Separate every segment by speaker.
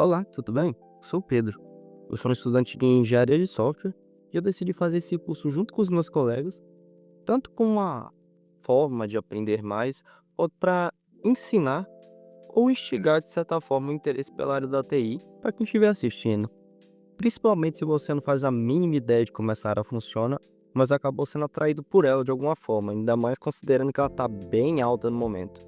Speaker 1: Olá, tudo bem? Sou o Pedro. Eu sou um estudante de engenharia de software e eu decidi fazer esse curso junto com os meus colegas, tanto como uma forma de aprender mais, quanto para ensinar ou instigar, de certa forma, o interesse pela área da TI para quem estiver assistindo. Principalmente se você não faz a mínima ideia de como essa área funciona, mas acabou sendo atraído por ela de alguma forma, ainda mais considerando que ela está bem alta no momento.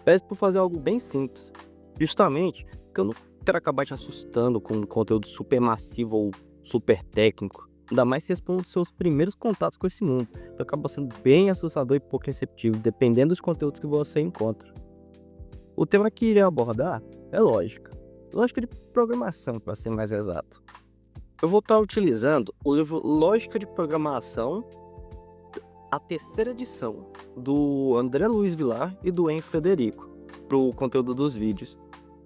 Speaker 1: Peço por fazer algo bem simples, justamente porque eu não quero acabar te assustando com um conteúdo super massivo ou super técnico. Ainda mais se for um dos seus primeiros contatos com esse mundo, que acaba sendo bem assustador e pouco receptivo, dependendo dos conteúdos que você encontra. O tema que irei abordar é lógica. Lógica de programação, para ser mais exato. Eu vou estar utilizando o livro Lógica de Programação, a terceira edição, do André Luiz Vilar e do Enio Frederico, para o conteúdo dos vídeos.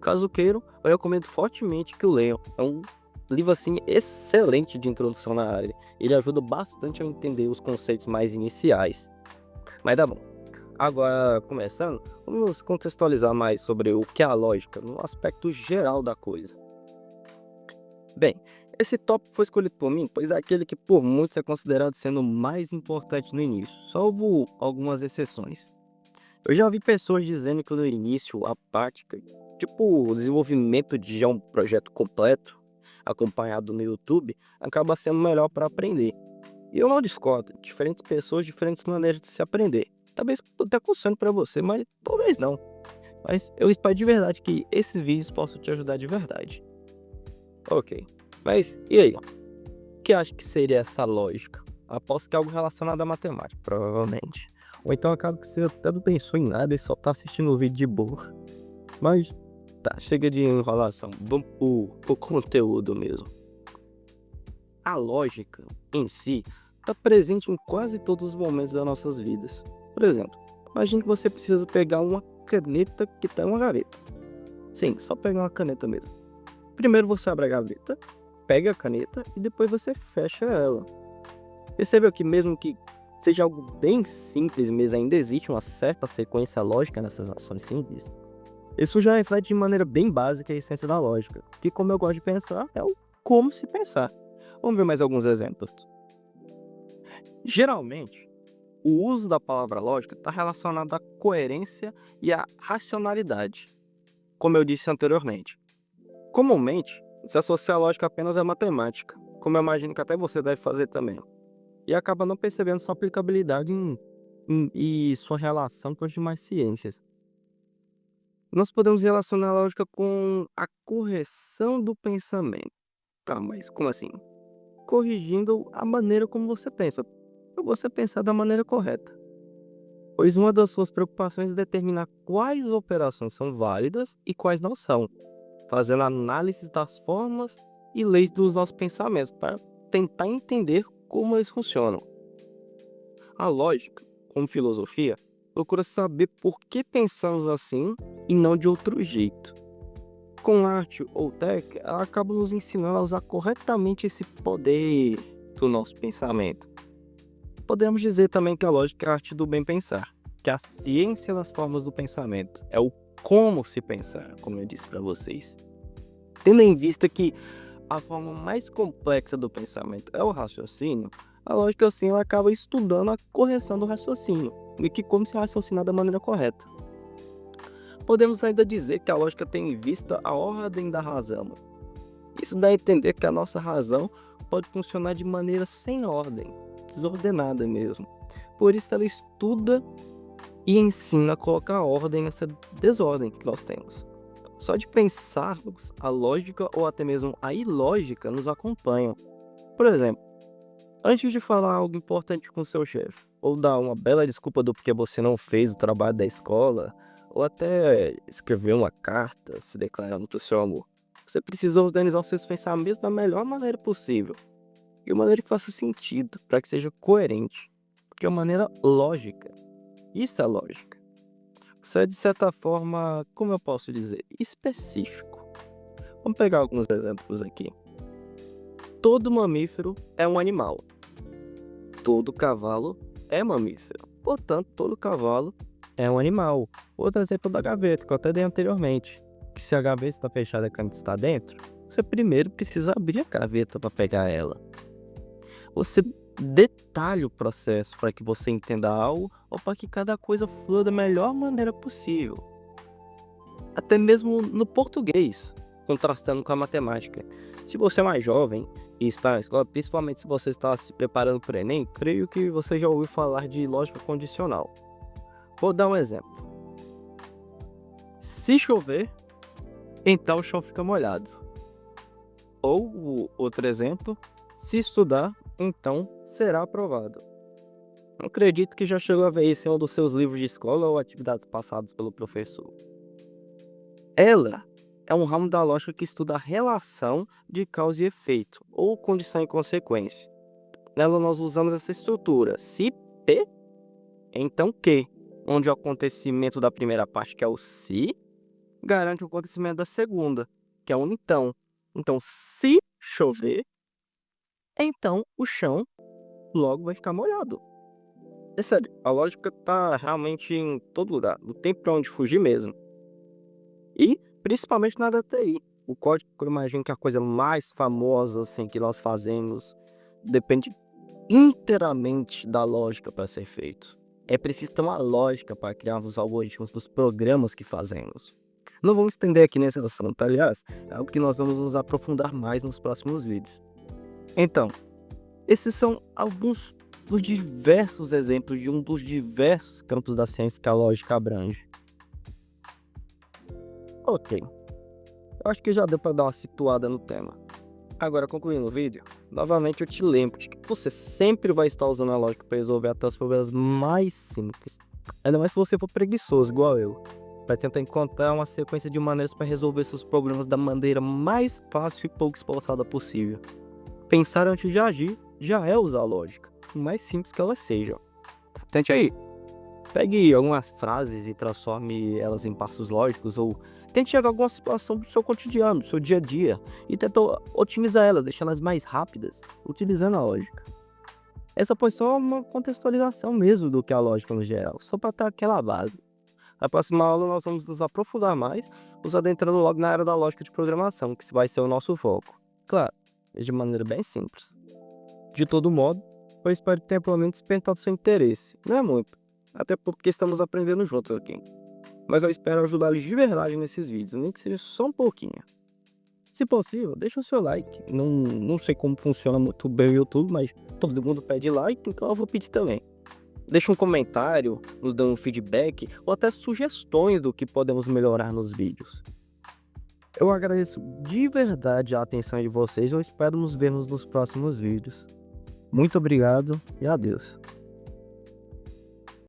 Speaker 1: Caso queiram, eu recomendo fortemente que o leiam. É um livro assim excelente de introdução na área. Ele ajuda bastante a entender os conceitos mais iniciais. Mas tá bom. Agora, começando, vamos contextualizar mais sobre o que é a lógica, no aspecto geral da coisa. Bem, esse tópico foi escolhido por mim, pois é aquele que por muitos é considerado sendo o mais importante no início, salvo algumas exceções. Eu já vi pessoas dizendo que no início a prática, tipo o desenvolvimento de já um projeto completo, acompanhado no YouTube, acaba sendo melhor para aprender. E eu não discordo, diferentes pessoas, diferentes maneiras de se aprender. Talvez até funcione para você, mas talvez não. Mas eu espero de verdade que esses vídeos possam te ajudar de verdade. Ok, mas e aí? O que acha que seria essa lógica? Aposto que é algo relacionado à matemática, provavelmente. Ou então acaba que você até não pensou em nada e só tá assistindo o vídeo de boa. Mas, tá, chega de enrolação. Vamos pro conteúdo mesmo. A lógica, em si, está presente em quase todos os momentos das nossas vidas. Por exemplo, imagine que você precisa pegar uma caneta que está em uma gaveta. Sim, só pegar uma caneta mesmo. Primeiro você abre a gaveta, pega a caneta e depois você fecha ela. Percebeu que mesmo que seja algo bem simples, mas ainda existe uma certa sequência lógica nessas ações simples? Isso já reflete de maneira bem básica a essência da lógica, que, como eu gosto de pensar, é o como se pensar. Vamos ver mais alguns exemplos. Geralmente, o uso da palavra lógica está relacionado à coerência e à racionalidade, como eu disse anteriormente. Comumente, se associa a lógica apenas à matemática, como eu imagino que até você deve fazer também, e acaba não percebendo sua aplicabilidade e sua relação com as demais ciências. Nós podemos relacionar a lógica com a correção do pensamento. Tá, mas como assim? Corrigindo a maneira como você pensa, para você pensar da maneira correta. Pois uma das suas preocupações é determinar quais operações são válidas e quais não são, fazendo análise das formas e leis dos nossos pensamentos para tentar entender como eles funcionam. A lógica, como filosofia, procura saber por que pensamos assim e não de outro jeito. Com arte ou tech, ela acaba nos ensinando a usar corretamente esse poder do nosso pensamento. Podemos dizer também que a lógica é a arte do bem pensar, que a ciência das formas do pensamento é o como se pensar, como eu disse para vocês. Tendo em vista que a forma mais complexa do pensamento é o raciocínio, a lógica assim ela acaba estudando a correção do raciocínio, e que como se raciocinar da maneira correta. Podemos ainda dizer que a lógica tem em vista a ordem da razão. Isso dá a entender que a nossa razão pode funcionar de maneira sem ordem, desordenada mesmo. Por isso ela estuda e ensina a colocar ordem nessa desordem que nós temos. Só de pensarmos, a lógica ou até mesmo a ilógica nos acompanham. Por exemplo, antes de falar algo importante com seu chefe, ou dar uma bela desculpa do porquê você não fez o trabalho da escola, ou até escrever uma carta se declarando para o seu amor, você precisa organizar os seus pensamentos da melhor maneira possível. E uma maneira que faça sentido, para que seja coerente. Porque é uma maneira lógica. Isso é lógica. Isso é, de certa forma, como eu posso dizer, específico. Vamos pegar alguns exemplos aqui. Todo mamífero é um animal. Todo cavalo é mamífero. Portanto, todo cavalo é um animal. Outro exemplo da gaveta, que eu até dei anteriormente. que se a gaveta está fechada e a caneta está dentro, você primeiro precisa abrir a gaveta para pegar ela. Você detalha o processo para que você entenda algo ou para que cada coisa flua da melhor maneira possível. Até mesmo no português, contrastando com a matemática. Se você é mais jovem e está na escola, principalmente se você está se preparando para o Enem, creio que você já ouviu falar de lógica condicional. Vou dar um exemplo. Se chover, então o chão fica molhado. Ou o outro exemplo, se estudar, então será aprovado. Acredito que já chegou a ver isso em um dos seus livros de escola ou atividades passadas pelo professor. Ela é um ramo da lógica que estuda a relação de causa e efeito, ou condição e consequência. Nela nós usamos essa estrutura, se P, então Q, onde o acontecimento da primeira parte, que é o se, garante o acontecimento da segunda, que é o então. Então, se chover, então o chão logo vai ficar molhado. É sério, a lógica tá realmente em todo lugar, não tem pra onde fugir mesmo. E principalmente na área da TI. O código, eu imagino que a coisa mais famosa assim, que nós fazemos depende inteiramente da lógica para ser feito. É preciso ter uma lógica para criar os algoritmos dos programas que fazemos. Não vamos estender aqui nesse assunto, aliás, é algo que nós vamos nos aprofundar mais nos próximos vídeos. Então, esses são alguns dos diversos exemplos de um dos diversos campos da ciência que a lógica abrange. Ok, eu acho que já deu para dar uma situada no tema. Agora, concluindo o vídeo, novamente eu te lembro de que você sempre vai estar usando a lógica para resolver até os problemas mais simples. Ainda mais se você for preguiçoso, igual eu, para tentar encontrar uma sequência de maneiras para resolver seus problemas da maneira mais fácil e pouco esforçada possível. Pensar antes de agir já é usar a lógica, por mais simples que ela seja. Tente aí. Pegue algumas frases e transforme elas em passos lógicos, ou tente chegar a alguma situação do seu cotidiano, do seu dia a dia, e tenta otimizar elas, deixá-las mais rápidas, utilizando a lógica. Essa foi só uma contextualização mesmo do que é a lógica no geral, só para ter aquela base. Na próxima aula nós vamos nos aprofundar mais, nos adentrando logo na área da lógica de programação, que vai ser o nosso foco. Claro, de maneira bem simples. De todo modo, eu espero que tenha pelo menos despertado seu interesse. Não é muito, até porque estamos aprendendo juntos aqui. Mas eu espero ajudá-los de verdade nesses vídeos, nem que seja só um pouquinho. Se possível, deixa o seu like. Não sei como funciona muito bem o YouTube, mas todo mundo pede like, então eu vou pedir também. Deixa um comentário, nos dando um feedback ou até sugestões do que podemos melhorar nos vídeos. Eu agradeço de verdade a atenção de vocês e eu espero nos vermos nos próximos vídeos. Muito obrigado e adeus.